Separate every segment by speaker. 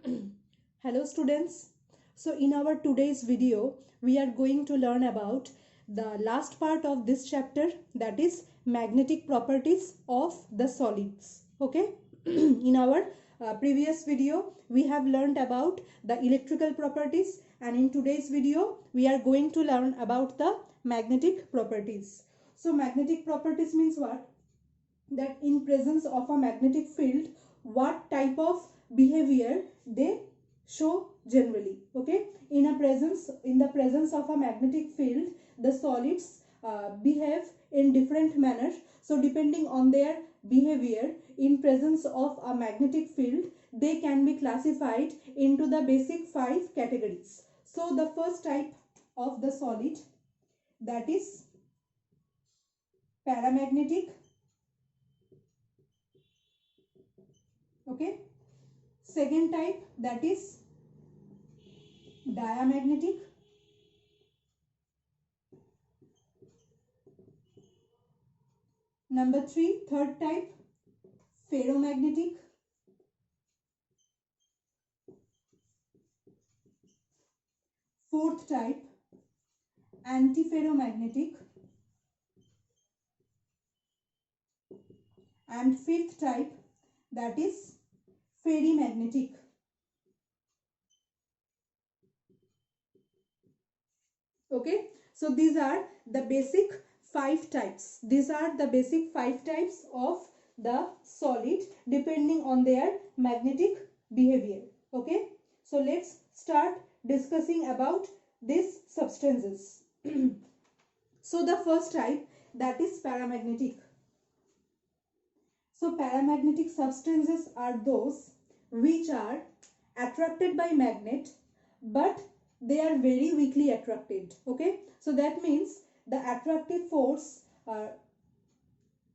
Speaker 1: Hello students. So in our today's video we are going to learn about the last part of this chapter, that is magnetic properties of the solids. Okay. In our previous video we have learned about the electrical properties, and in today's video we are going to learn about the magnetic properties. So magnetic properties means what? That in presence of a magnetic field, what type of behavior they show generally. Okay, in the presence of a magnetic field, the solids behave in different manners. So depending on their behavior in presence of a magnetic field, they can be classified into the basic 5 categories. So the first type of the solid, that is paramagnetic. Okay, second type, that is diamagnetic. Number 3, third type, ferromagnetic. Fourth type, antiferromagnetic. And fifth type, that is ferrimagnetic. Okay, so these are the basic 5 types. These are the basic 5 types of the solid depending on their magnetic behavior. Okay, so let's start discussing about these substances. So the first type, that is paramagnetic. So paramagnetic substances are those which are attracted by magnet, but they are very weakly attracted. Okay, so that means the attractive force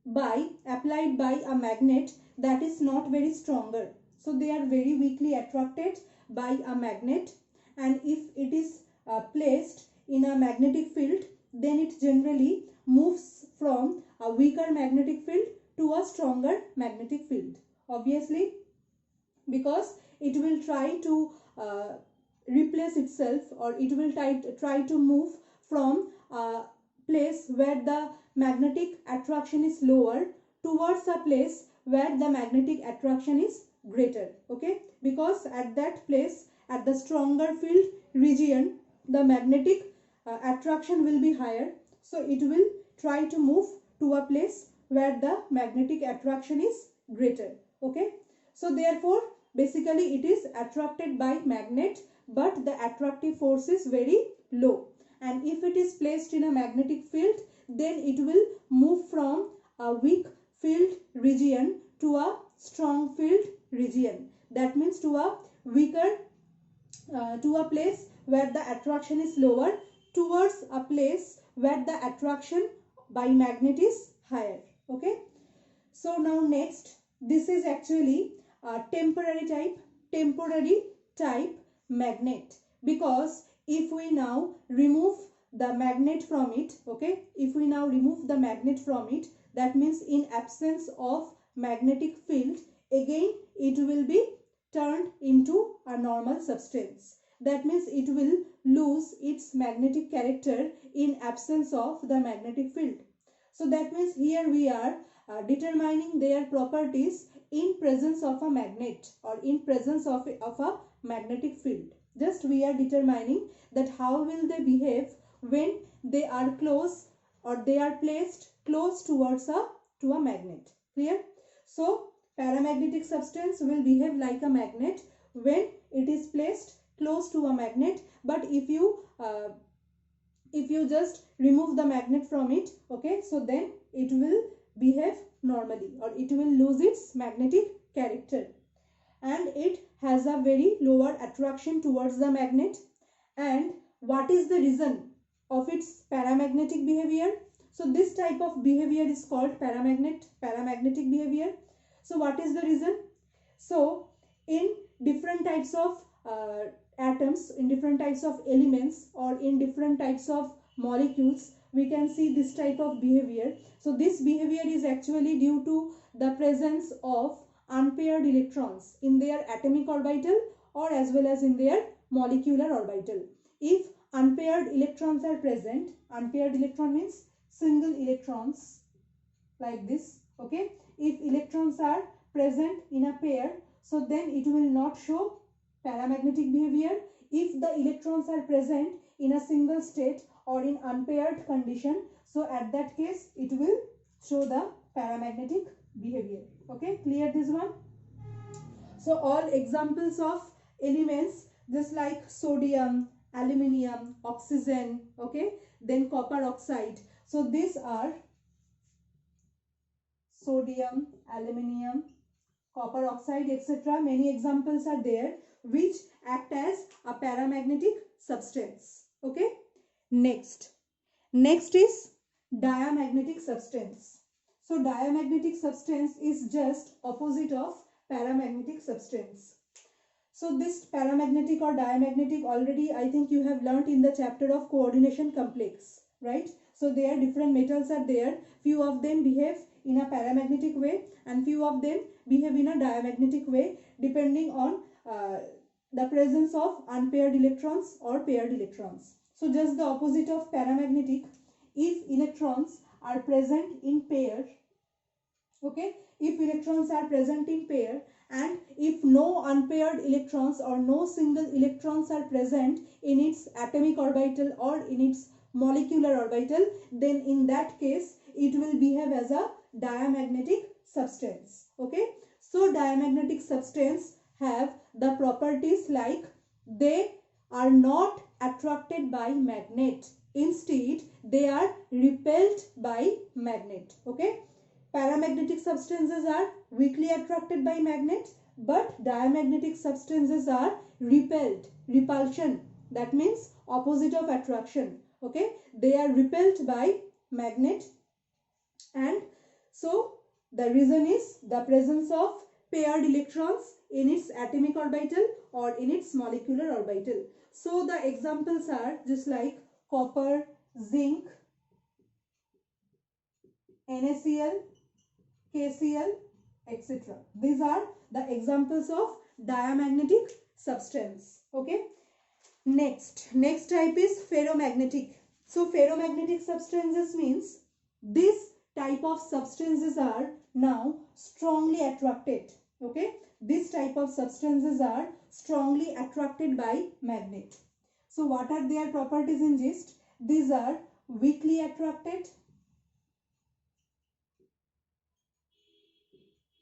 Speaker 1: applied by a magnet, that is not very stronger. So they are very weakly attracted by a magnet, and if it is placed in a magnetic field, then it generally moves from a weaker magnetic field to a stronger magnetic field. Obviously, because it will try to replace itself, or it will try to move from a place where the magnetic attraction is lower towards a place where the magnetic attraction is greater. Okay, because at that place, at the stronger field region, the magnetic attraction will be higher, so it will try to move to a place where the magnetic attraction is greater. Okay, so therefore basically it is attracted by magnet, but the attractive force is very low, and if it is placed in a magnetic field, then it will move from a weak field region to a strong field region. That means to a weaker to a place where the attraction is lower towards a place where the attraction by magnet is higher. Okay, so now next, this is actually a temporary type magnet, because if we now remove the magnet from it, okay, if we now remove the magnet from it, that means in absence of magnetic field, again it will be turned into a normal substance. That means it will lose its magnetic character in absence of the magnetic field. So that means here we are determining their properties in presence of a magnet, or in presence of a magnetic field. Just we are determining that how will they behave when they are close, or they are placed close towards to a magnet. Clear? So paramagnetic substance will behave like a magnet when it is placed close to a magnet, but if you just remove the magnet from it, okay, so then it will behave normally, or it will lose its magnetic character, and it has a very lower attraction towards the magnet. And what is the reason of its paramagnetic behavior? So this type of behavior is called paramagnetic behavior. So what is the reason? So in different types of atoms, in different types of elements, or in different types of molecules, we can see this type of behavior. So this behavior is actually due to the presence of unpaired electrons in their atomic orbital or as well as in their molecular orbital. If unpaired electrons are present, unpaired electron means single electrons like this, okay. If electrons are present in a pair, so then it will not show paramagnetic behavior. If the electrons are present in a single state or in unpaired condition, so at that case it will show the paramagnetic behavior, okay. Clear this one? So all examples of elements just like sodium, aluminium, oxygen, okay, then copper oxide. So these are sodium, aluminium, copper oxide, etc. Many examples are there which act as a paramagnetic substance, okay. Next is diamagnetic substance. So diamagnetic substance is just opposite of paramagnetic substance. So this paramagnetic or diamagnetic already I think you have learnt in the chapter of coordination complex, right? So there different metals are there. Few of them behave in a paramagnetic way and few of them behave in a diamagnetic way depending on the presence of unpaired electrons or paired electrons. So just the opposite of paramagnetic, if electrons are present in pair, okay, if electrons are present in pair and if no unpaired electrons or no single electrons are present in its atomic orbital or in its molecular orbital, then in that case it will behave as a diamagnetic substance, okay. So diamagnetic substance have the properties like they are not attracted by magnet, instead they are repelled by magnet, okay. Paramagnetic substances are weakly attracted by magnet, but diamagnetic substances are repelled, repulsion, that means opposite of attraction, okay. They are repelled by magnet, and so the reason is the presence of paired electrons in its atomic orbital or in its molecular orbital. So the examples are just like copper, zinc, NaCl, KCl, etc. These are the examples of diamagnetic substance, okay. Next type is ferromagnetic. So ferromagnetic substances means this type of substances are now strongly attracted, okay. This type of substances are strongly attracted by magnet. So what are their properties in gist? These are weakly attracted.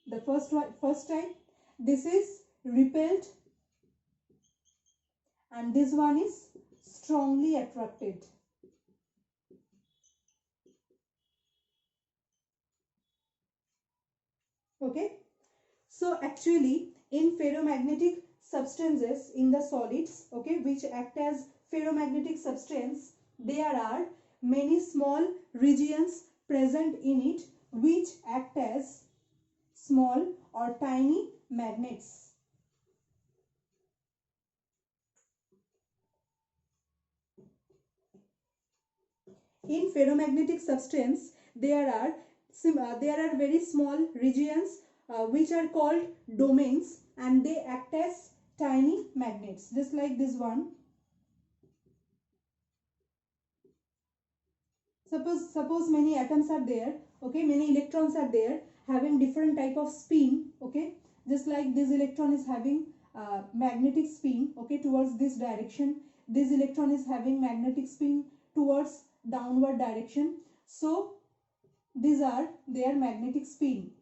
Speaker 1: The first type, this is repelled, and this one is strongly attracted. Okay. So actually in ferromagnetic substances in the solids, okay, which act as ferromagnetic substance, there are many small regions present in it which act as small or tiny magnets. In ferromagnetic substance, there are very small regions which are called domains, and they act as tiny magnets, just like this one. Suppose many atoms are there, okay, many electrons are there having different type of spin, okay, just like this electron is having magnetic spin, okay, towards this direction. This electron is having magnetic spin towards downward direction. So these are their magnetic spin.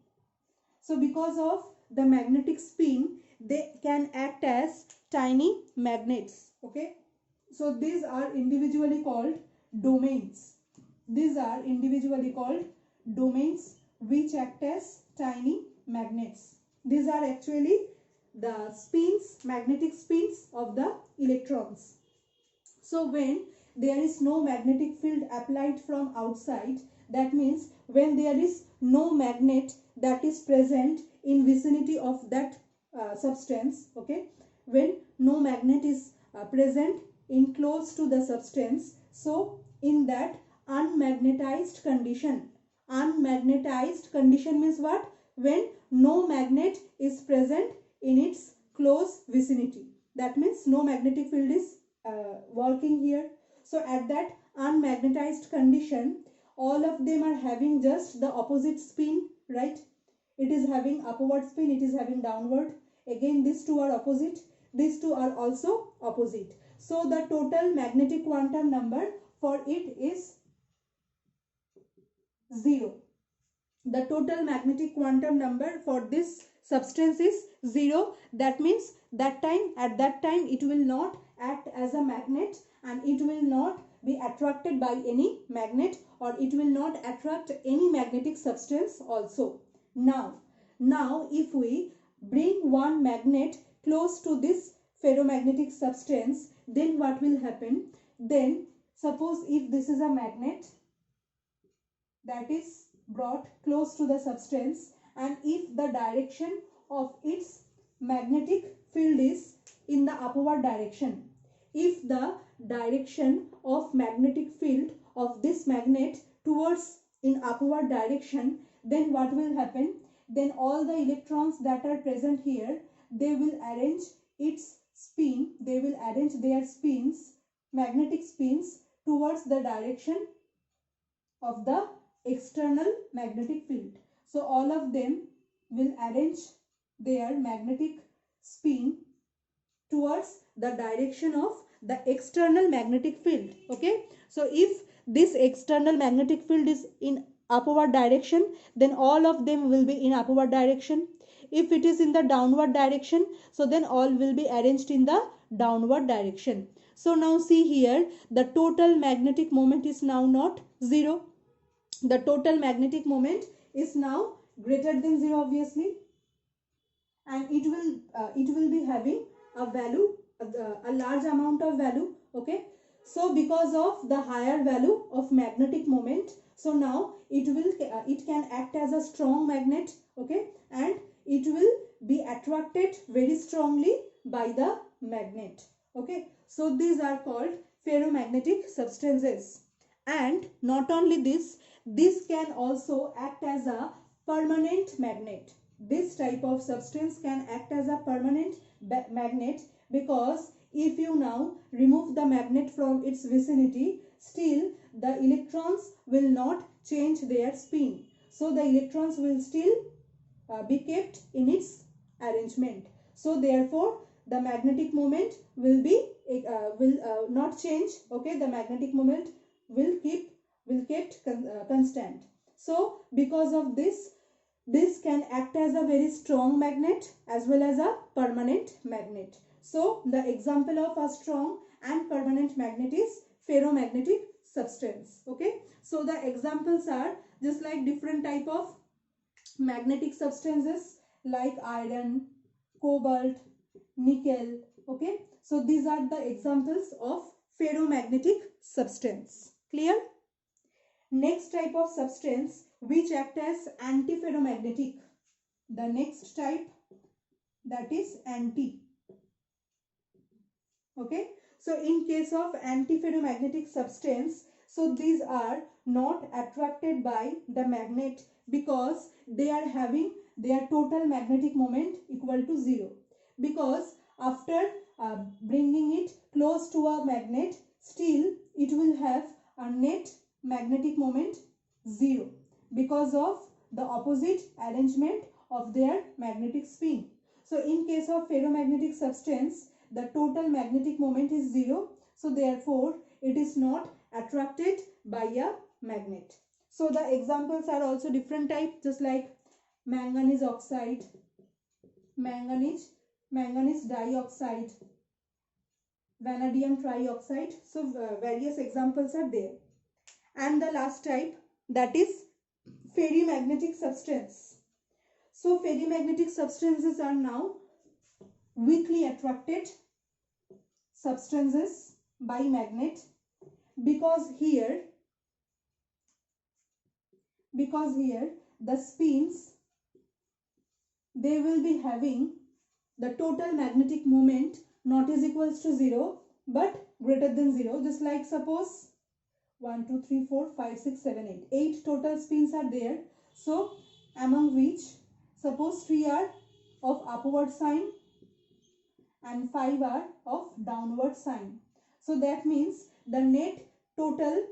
Speaker 1: So because of the magnetic spin, they can act as tiny magnets, okay. So these are individually called domains. These are individually called domains which act as tiny magnets. These are actually the spins, magnetic spins of the electrons. So when there is no magnetic field applied from outside, that means when there is no magnet that is present in vicinity of that substance, okay, when no magnet is present in close to the substance, so in that unmagnetized condition means what? When no magnet is present in its close vicinity. that means no magnetic field is working here. So at that unmagnetized condition, all of them are having just the opposite spin, right? It is having upward spin, it is having downward. Again, these two are opposite, these two are also opposite. So the total magnetic quantum number for it is 0. The total magnetic quantum number for this substance is 0. That means at that time it will not act as a magnet, and it will not be attracted by any magnet, or it will not attract any magnetic substance also. Now if we bring one magnet close to this ferromagnetic substance, then what will happen? Then suppose if this is a magnet that is brought close to the substance, and if the direction of its magnetic field is in the upward direction, if the direction of magnetic field of this magnet towards in upward direction, then what will happen? Then all the electrons that are present here, they will arrange its spin, they will arrange their spins, magnetic spins, towards the direction of the external magnetic field. So all of them will arrange their magnetic spin towards the direction of the external magnetic field. Okay, so if this external magnetic field is in upward direction, then all of them will be in upward direction. If it is in the downward direction, so then all will be arranged in the downward direction. So now see here, the total magnetic moment is now not 0. The total magnetic moment is now greater than 0, obviously, and it will be having a value, a large amount of value. Okay, so because of the higher value of magnetic moment, so now it can act as a strong magnet. Okay, and it will be attracted very strongly by the magnet. Okay, so these are called ferromagnetic substances. And not only this can also act as a permanent magnet. This type of substance can act as a permanent magnet, because if you now remove the magnet from its vicinity, still the electrons will not change their spin. So the electrons will still be kept in its arrangement. So therefore the magnetic moment will not change. Okay, the magnetic moment will kept constant. So because of this can act as a very strong magnet as well as a permanent magnet. So the example of a strong and permanent magnet is ferromagnetic substance. Okay, so the examples are just like different type of magnetic substances like iron, cobalt, nickel. Okay, so these are the examples of ferromagnetic substance. Clear? Next type of substance which act as antiferromagnetic. The next type, that is anti. Okay, so in case of antiferromagnetic substance, so these are not attracted by the magnet, because they are having their total magnetic moment equal to 0. Because after bringing it close to a magnet, still it will have a net magnetic moment 0, because of the opposite arrangement of their magnetic spin. So in case of ferromagnetic substance, the total magnetic moment is 0. So therefore it is not attracted by a magnet. So the examples are also different type, just like manganese oxide, manganese dioxide, vanadium trioxide. So various examples are there. And the last type, that is ferrimagnetic substance. So ferrimagnetic substances are now weakly attracted substances by magnet, because here the spins, they will be having the total magnetic moment not is equals to 0 but greater than 0. Just like suppose 1 2 3 4 5 6 7 8, 8 total spins are there. So among which suppose 3 are of upward sign and 5 are of downward sign. So that means the net total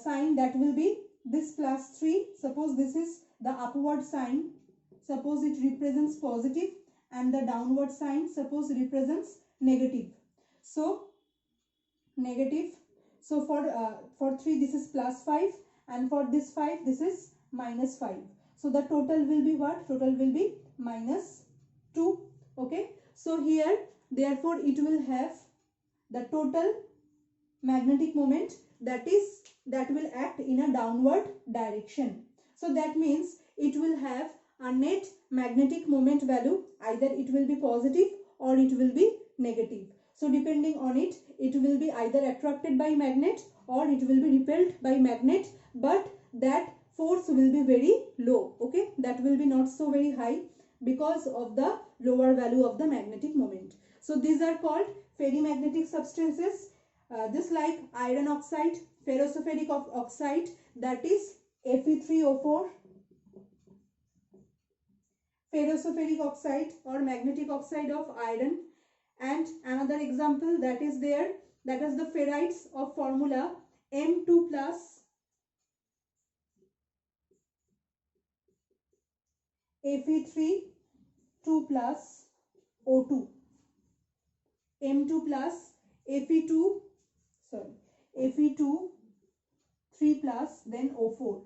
Speaker 1: sign, that will be this plus 3. Suppose this is the upward sign, suppose it represents positive, and the downward sign suppose represents negative. So negative. So for 3 this is plus 5, and for this 5 this is minus 5. So the total will be what? Total will be minus 2. Okay. So here therefore it will have the total magnetic moment that will act in a downward direction. So that means it will have a net magnetic moment value, either it will be positive or it will be negative. So depending on it, it will be either attracted by magnet or it will be repelled by magnet, but that force will be very low. Okay, that will be not so very high because of the lower value of the magnetic moment. So these are called ferrimagnetic substances. This like iron oxide, ferrosulfuric oxide, that is Fe3O4, ferrosulfuric oxide or magnetic oxide of iron. And another example that is there, that is the ferrites of formula M2 plus Fe3 2 plus O2, M2 plus Fe2, Fe2 3 plus then O4.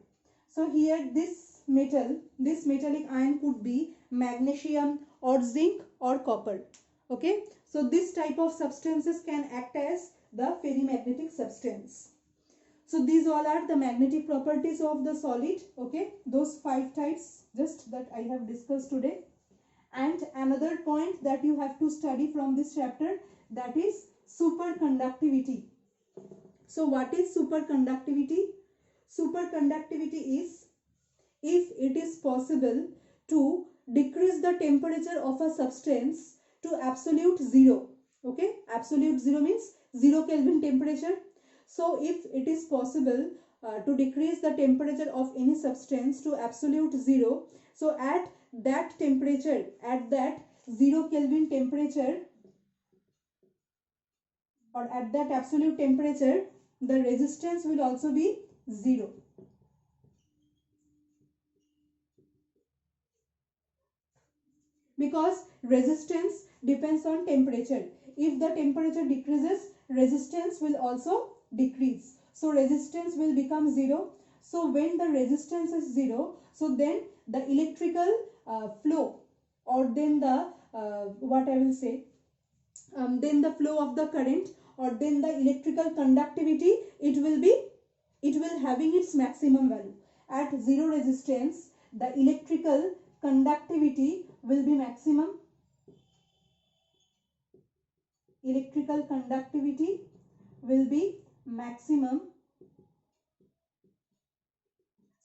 Speaker 1: So here this metallic ion could be magnesium or zinc or copper. Okay, so this type of substances can act as the ferrimagnetic substance. So these all are the magnetic properties of the solid. Okay, those 5 types just that I have discussed today. And another point that you have to study from this chapter, that is superconductivity. So what is superconductivity? Superconductivity is if it is possible to decrease the temperature of a substance to absolute zero. Okay, absolute zero means 0 Kelvin temperature. So if it is possible to decrease the temperature of any substance to absolute zero, so at that temperature, at that 0 Kelvin temperature or at that absolute temperature, the resistance will also be 0. Because resistance depends on temperature. If the temperature decreases, resistance will also decrease. So resistance will become 0. So when the resistance is 0, so then the electrical flow, or then the what I will say, then the flow of the current, or then the electrical conductivity, it will having its maximum value. At 0 resistance, the electrical conductivity will be maximum. Electrical conductivity will be maximum.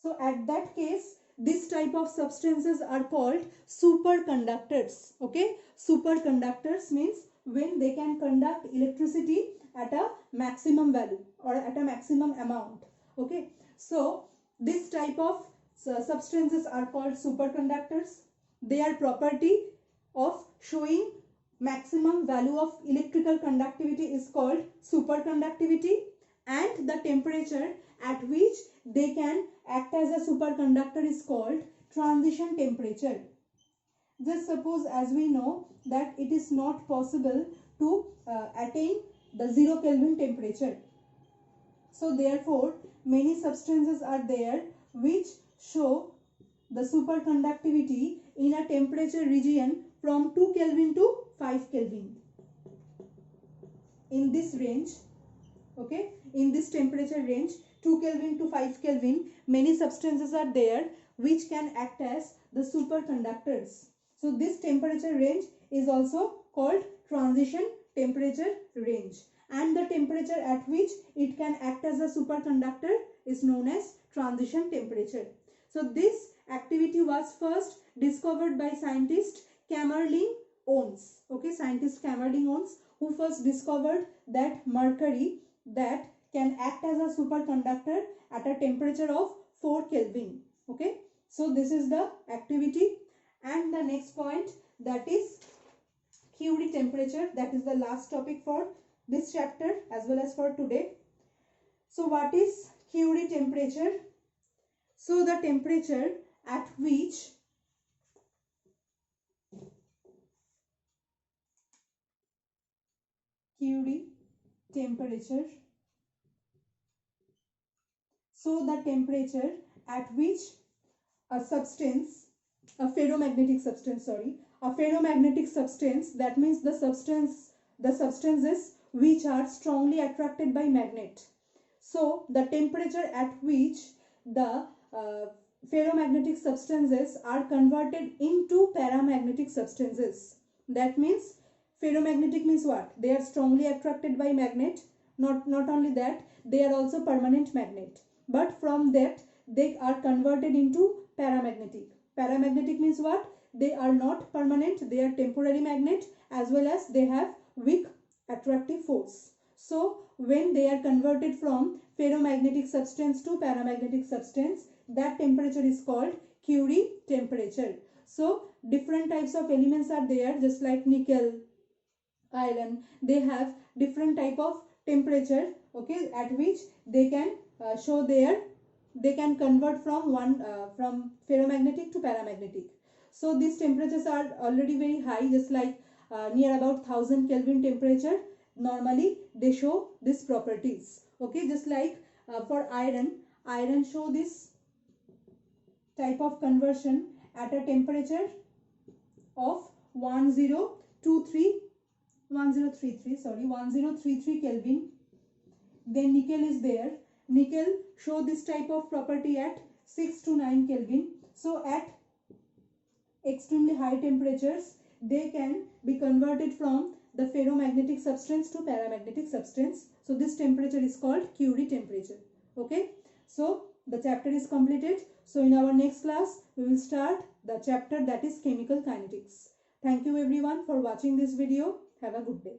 Speaker 1: So at that case, this type of substances are called superconductors. Okay, superconductors means when they can conduct electricity at a maximum value or at a maximum amount. Okay, so this type of substances are called superconductors. Their property of showing maximum value of electrical conductivity is called superconductivity, and the temperature at which they can act as a superconductor is called transition temperature. Just suppose, as we know that it is not possible to attain the 0 Kelvin temperature. So therefore many substances are there which show the superconductivity in a temperature region from 2 Kelvin to 5 Kelvin. In this range, okay, in this temperature range 2 Kelvin to 5 Kelvin, many substances are there which can act as the superconductors. So this temperature range is also called transition temperature range, and the temperature at which it can act as a superconductor is known as transition temperature. So this activity was first discovered by scientist Kamerlingh Onnes. Okay, scientist Kamerlingh Onnes, who first discovered that mercury that can act as a superconductor at a temperature of 4 Kelvin. Okay, so this is the activity. And the next point, that is Curie temperature. That is the last topic for this chapter as well as for today. So what is Curie temperature? So the temperature at which Curie temperature. So the temperature at which a substance, a ferromagnetic substance, a ferromagnetic substance, that means the substances which are strongly attracted by magnet. So the temperature at which the ferromagnetic substances are converted into paramagnetic substances. That means ferromagnetic means what? They are strongly attracted by magnet. Not only that, they are also permanent magnet. But from that, they are converted into paramagnetic. Paramagnetic means what? They are not permanent, they are temporary magnet, as well as they have weak attractive force. So when they are converted from ferromagnetic substance to paramagnetic substance, that temperature is called Curie temperature. So different types of elements are there, just like nickel, iron. They have different type of temperature, okay, at which they can show their, they can convert from from ferromagnetic to paramagnetic. So these temperatures are already very high, just like near about 1000 Kelvin temperature. Normally they show these properties, okay, just like for iron show this type of conversion at a temperature of 1033 Kelvin. Then nickel is there. Nickel show this type of property at 6 to 9 Kelvin. So at extremely high temperatures, they can be converted from the ferromagnetic substance to paramagnetic substance. So this temperature is called Curie temperature. Okay. So the chapter is completed. So in our next class, we will start the chapter that is chemical kinetics. Thank you everyone for watching this video. Have a good day.